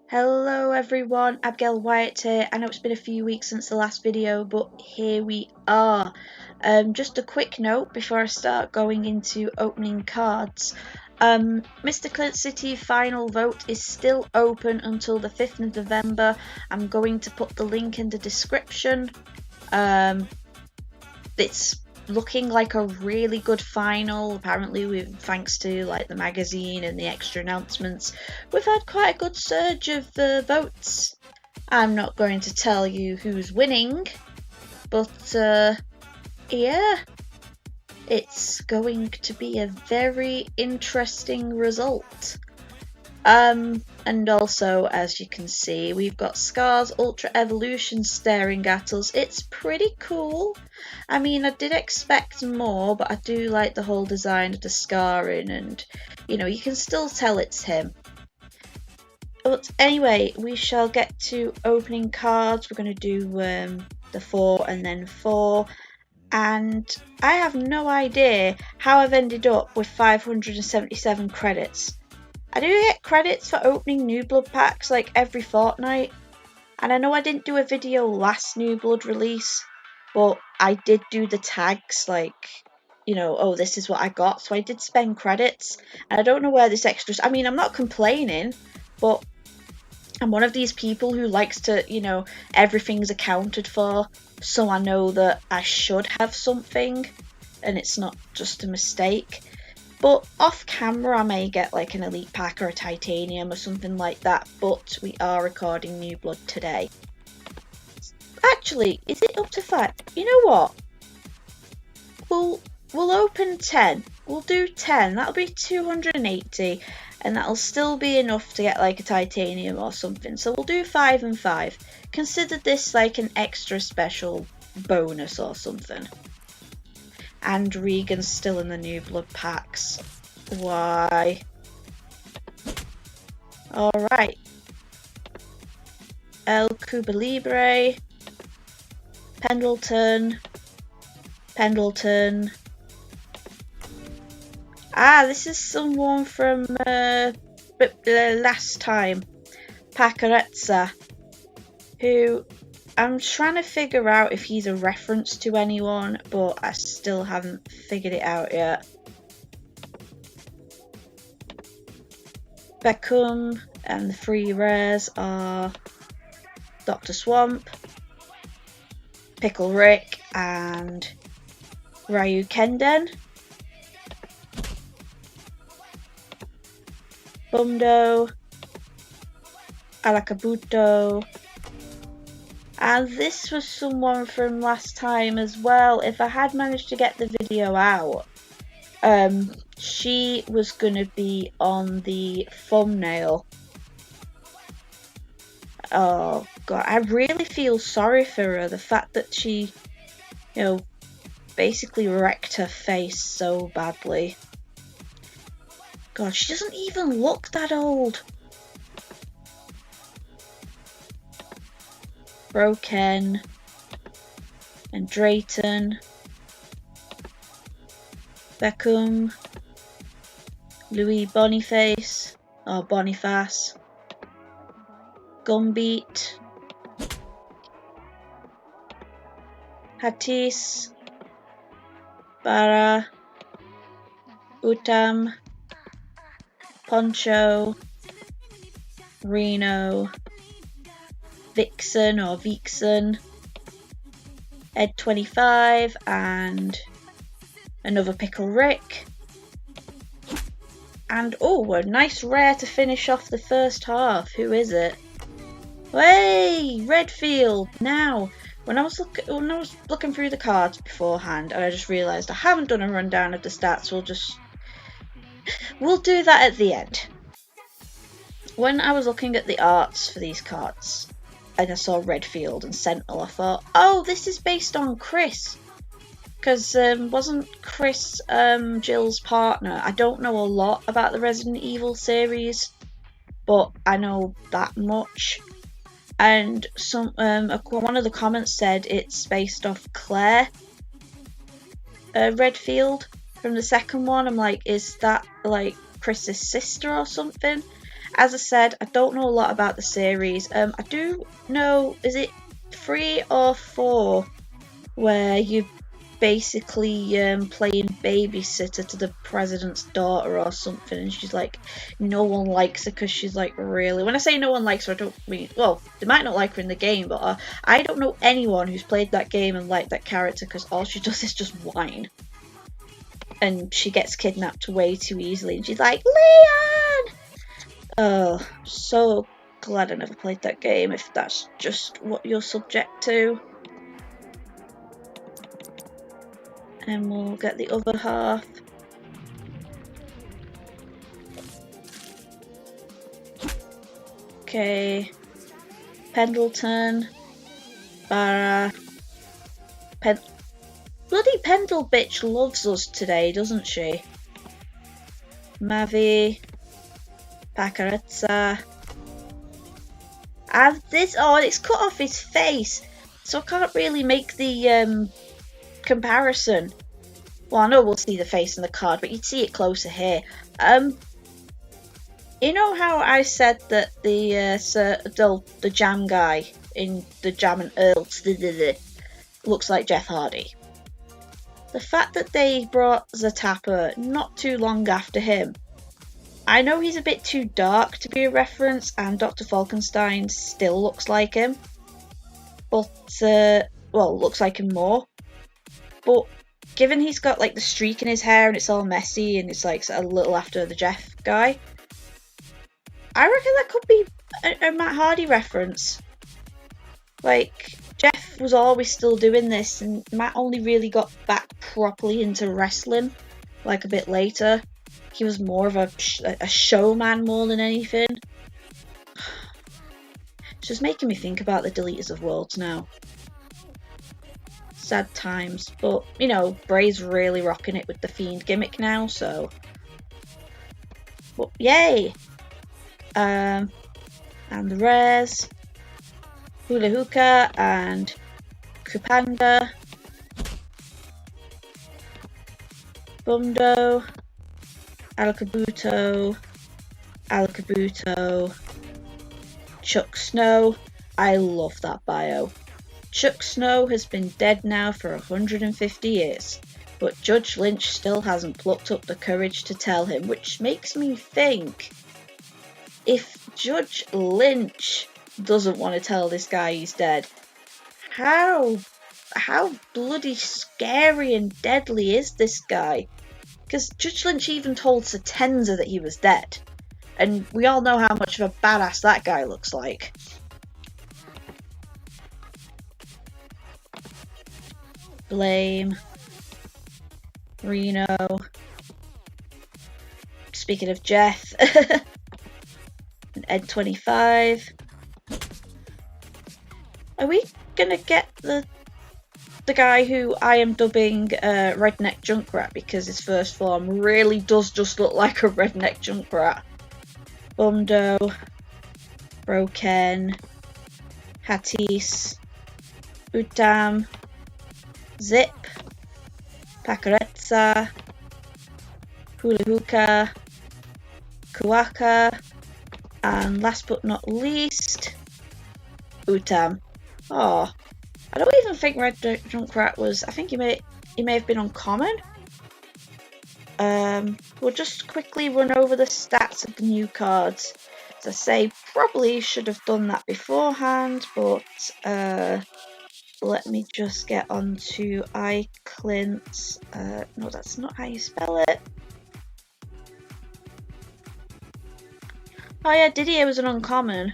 Hello everyone, Abigail Wyatt here. I know it's been a few weeks since the last video, but here we are. Just a quick note before I start going into opening cards. Mystical City final vote is still open until the 5th of November. I'm going to put the link in the description. It's looking like a really good final. Apparently, thanks to like the magazine and the extra announcements, we've had quite a good surge of votes. I'm not going to tell you who's winning, but yeah, it's going to be a very interesting result. And also, as you can see, we've got Scar's Ultra Evolution staring at us. It's pretty cool. I mean, I did expect more, but I do like the whole design of the scarring, and you know, you can still tell it's him. But anyway, we shall get to opening cards. We're going to do the 4 and then 4. And I have no idea how I've ended up with 577 credits. I do get credits for opening New Blood packs like every fortnight, and I know I didn't do a video last New Blood release, but I did do the tags like, you know, oh, this is what I got, so I did spend credits, and I don't know where this extra, I mean, I'm not complaining, but I'm one of these people who likes to, you know, everything's accounted for, so I know that I should have something, and it's not just a mistake. But off camera I may get like an elite pack or a titanium or something like that, but we are recording New Blood today. Actually, is it up to 5? You know what? We'll open 10. We'll do 10. That'll be 280, and that'll still be enough to get like a titanium or something. So we'll do 5 and 5. Consider this like an extra special bonus or something. And Regan's still in the New Blood packs. Why? Alright. El Cuba Libre. Pendleton. Ah, this is someone from last time. Pacaretza. Who I'm trying to figure out if he's a reference to anyone, but I still haven't figured it out yet. Beckham, and the 3 rares are Dr. Swamp, Pickle Rick, and Ryu Kenden. Bumdo, Alakabuto. And this was someone from last time as well. If I had managed to get the video out, she was going to be on the thumbnail. Oh god, I really feel sorry for her. The fact that she, you know, basically wrecked her face so badly. God, she doesn't even look that old. Broken, and Drayton, Beckham, Louis Boniface, or Boniface, Gumbeat, Hatis, Bara, Utam, Poncho, Reno, Vixen or Vixen, Ed25, and another Pickle Rick. And oh, a nice rare to finish off the first half. Who is it? Hey, Redfield. Now, when I was looking through the cards beforehand, and I just realised I haven't done a rundown of the stats. We'll do that at the end. When I was looking at the arts for these cards, and I saw Redfield and Sentinel, I thought, oh, this is based on Chris. Because wasn't Chris Jill's partner? I don't know a lot about the Resident Evil series, but I know that much. And one of the comments said it's based off Claire Redfield from the second one. I'm like, is that like Chris's sister or something? as I said, I don't know a lot about the series. I do know, is it 3 or 4 where you basically playing babysitter to the president's daughter or something, and she's like, no one likes her because she's like, really, when I say no one likes her, I don't mean, well, they might not like her in the game, but I don't know anyone who's played that game and liked that character, because all she does is just whine, and she gets kidnapped way too easily, and she's like, Leon! Oh, so glad I never played that game if that's just what you're subject to. And we'll get the other half. Okay. Pendleton. Barra. Bloody Pendle bitch loves us today, doesn't she? Mavi. Pacarazza. And this, oh, it's cut off his face, so I can't really make the comparison. Well, I know we'll see the face in the card, but you'd see it closer here. You know how I said that the Jam guy in the Jam and Earl looks like Jeff Hardy? The fact that they brought Zatapa not too long after him, I know he's a bit too dark to be a reference, and Dr. Falkenstein still looks like him, but well, looks like him more. But given he's got like the streak in his hair and it's all messy and it's like a little after the Jeff guy, I reckon that could be a Matt Hardy reference. Like, Jeff was always still doing this, and Matt only really got back properly into wrestling like a bit later. He was more of a showman more than anything. It's just making me think about the Deleters of Worlds now. Sad times, but you know, Bray's really rocking it with the Fiend gimmick now, so. But yay! And the rares, Hula Hookah and Kupanga, Bumdo, Alakabuto, Chuck Snow. I love that bio. Chuck Snow has been dead now for 150 years, but Judge Lynch still hasn't plucked up the courage to tell him, which makes me think, if Judge Lynch doesn't want to tell this guy he's dead, how bloody scary and deadly is this guy? Because Judge Lynch even told Satenza that he was dead, and we all know how much of a badass that guy looks like. Blame, Reno, speaking of Jeff, and Ed 25. Are we gonna get the guy who I am dubbing Redneck Junkrat, because his first form really does just look like a Redneck Junkrat? Bumdo, Broken, Hatis, Utam, Zip, Pacarazza, Hula Hookah, Kuwaka, and last but not least, Utam. Oh, I don't even think Red Junkrat was. I think he may have been uncommon. We'll just quickly run over the stats of the new cards. As I say, probably should have done that beforehand, but let me just get onto iClint. No, that's not how you spell it. Oh yeah, Didier was an uncommon.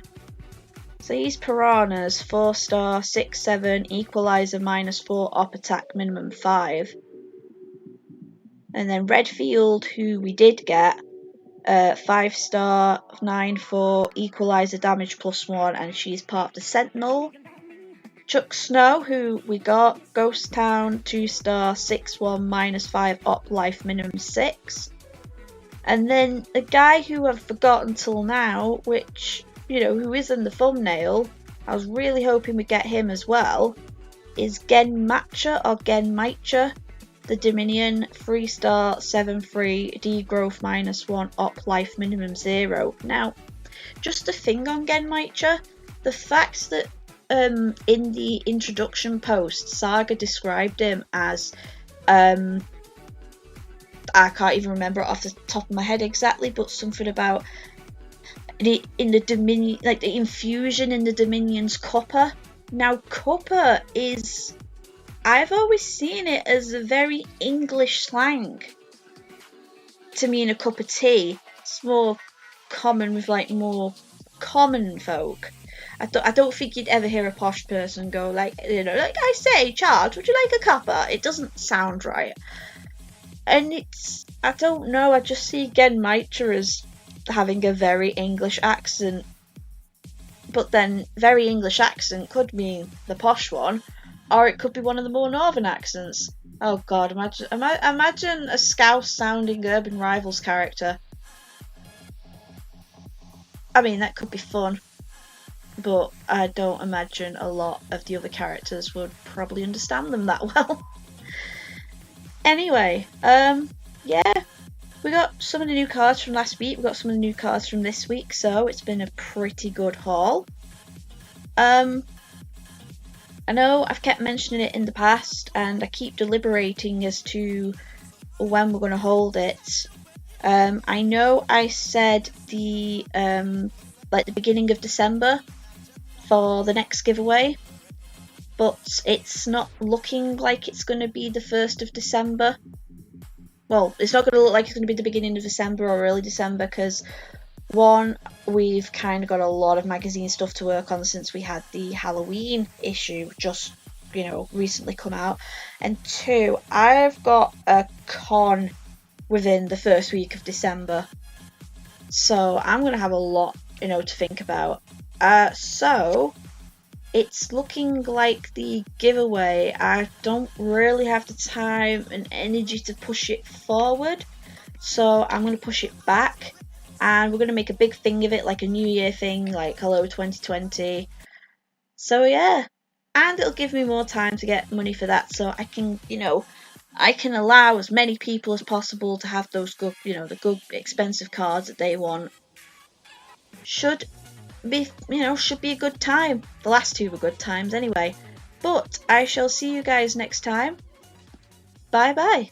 So he's Piranhas, 4-star, 6/7, Equalizer -4, Op Attack minimum 5. And then Redfield, who we did get, 5-star, 9/4, Equalizer damage +1, and she's part of the Sentinel. Chuck Snow, who we got, Ghost Town, 2-star, 6/1, -5, Op life minimum 6. And then the guy who I've forgotten till now, which, you know, who is in the thumbnail, I was really hoping we get him as well, is Gen Matcha or Gen Maicha, the Dominion, 3-star, 7/3, degrowth -1, Op life minimum 0. Now, Just the thing on Genmaicha, the fact that in the introduction post, Saga described him as I can't even remember it off the top of my head exactly, but something about in the Dominion, like the infusion in the Dominion's copper. Now, copper is, I've always seen it as a very English slang to mean a cup of tea. It's more common with like more common folk. I don't think you'd ever hear a posh person go like, you know, like, I say, Charles, would you like a cuppa? It doesn't sound right. And it's, I don't know, I just see Genmaicha as having a very English accent. But then, very English accent could mean the posh one, or it could be one of the more northern accents. Oh god, imagine a Scouse-sounding Urban Rivals character. I mean, that could be fun, but I don't imagine a lot of the other characters would probably understand them that well. Anyway, yeah, we got some of the new cards from last week, we got some of the new cards from this week, so it's been a pretty good haul. I know I've kept mentioning it in the past, and I keep deliberating as to when we're going to hold it. I know I said the like the beginning of December for the next giveaway, but it's not looking like it's going to be the 1st of December. Well, it's not going to look like it's going to be the beginning of December or early December because, one, we've kind of got a lot of magazine stuff to work on since we had the Halloween issue just, you know, recently come out. And two, I've got a con within the first week of December. So I'm going to have a lot, you know, to think about. So it's looking like the giveaway, I don't really have the time and energy to push it forward. So I'm going to push it back. And we're going to make a big thing of it, like a New Year thing, like hello 2020. So yeah, and it'll give me more time to get money for that, so I can, you know, I can allow as many people as possible to have those good, you know, the good expensive cards that they want. Should be, you know, should be a good time. The last two were good times anyway. But I shall see you guys next time. Bye bye.